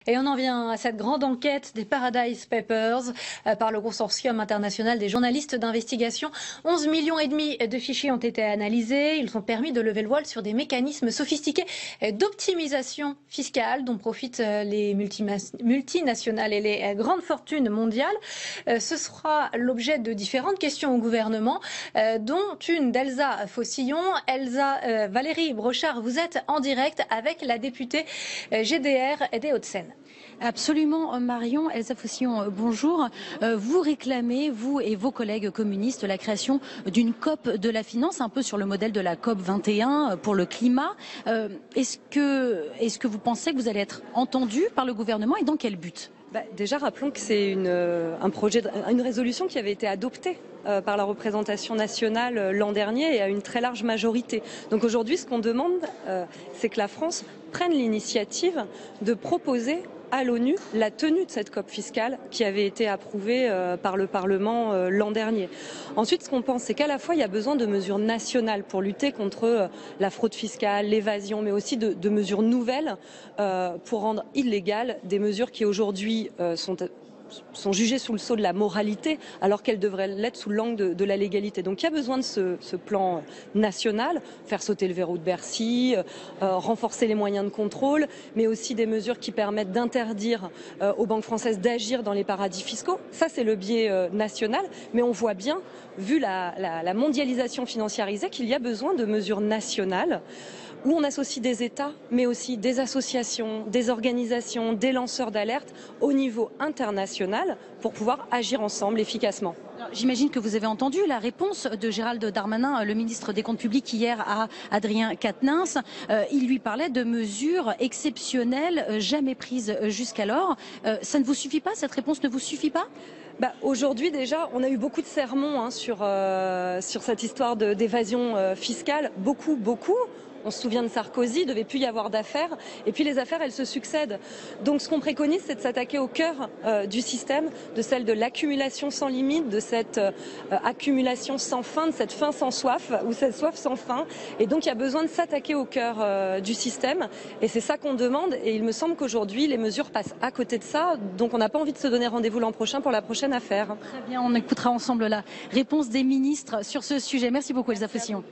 Et on en vient à cette grande enquête des Paradise Papers par le consortium international des journalistes d'investigation. 11,5 millions de fichiers ont été analysés. Ils ont permis de lever le voile sur des mécanismes sophistiqués d'optimisation fiscale dont profitent les multinationales et les grandes fortunes mondiales. Ce sera l'objet de différentes questions au gouvernement, dont une d'Elsa Fossillon. Elsa, Valérie Brochard, vous êtes en direct avec la députée GDR des Hauts-de-Seine. Absolument, Marion. Elsa Fossillon, bonjour. Vous réclamez, vous et vos collègues communistes, la création d'une COP de la finance, un peu sur le modèle de la COP 21 pour le climat. Est-ce que vous pensez que vous allez être entendu par le gouvernement et dans quel but ? Déjà, rappelons que c'est une résolution qui avait été adoptée par la représentation nationale l'an dernier et à une très large majorité. Donc aujourd'hui, ce qu'on demande, c'est que la France prenne l'initiative de proposer à l'ONU la tenue de cette COP fiscale qui avait été approuvée par le Parlement l'an dernier. Ensuite, ce qu'on pense, c'est qu'à la fois, il y a besoin de mesures nationales pour lutter contre la fraude fiscale, l'évasion, mais aussi de mesures nouvelles pour rendre illégales des mesures qui aujourd'hui sont jugées sous le sceau de la moralité alors qu'elles devraient l'être sous l'angle de la légalité. Donc il y a besoin de ce plan national, faire sauter le verrou de Bercy, renforcer les moyens de contrôle, mais aussi des mesures qui permettent d'interdire aux banques françaises d'agir dans les paradis fiscaux. Ça, c'est le biais national, mais on voit bien, vu la mondialisation financiarisée, qu'il y a besoin de mesures nationales où on associe des États, mais aussi des associations, des organisations, des lanceurs d'alerte au niveau international pour pouvoir agir ensemble efficacement. J'imagine que vous avez entendu la réponse de Gérald Darmanin, le ministre des Comptes publics, hier à Adrien Quatennens. Il lui parlait de mesures exceptionnelles jamais prises jusqu'alors. Ça ne vous suffit pas? Cette réponse ne vous suffit pas? Aujourd'hui déjà, on a eu beaucoup de sermons sur cette histoire d'évasion fiscale, beaucoup. On se souvient de Sarkozy, il ne devait plus y avoir d'affaires. Et puis les affaires, elles se succèdent. Donc ce qu'on préconise, c'est de s'attaquer au cœur du système, de celle de l'accumulation sans limite, de cette accumulation sans fin, de cette faim sans soif, ou cette soif sans faim. Et donc il y a besoin de s'attaquer au cœur du système. Et c'est ça qu'on demande. Et il me semble qu'aujourd'hui, les mesures passent à côté de ça. Donc on n'a pas envie de se donner rendez-vous l'an prochain pour la prochaine affaire. Très bien, on écoutera ensemble la réponse des ministres sur ce sujet. Merci beaucoup, Elsa Fossillon.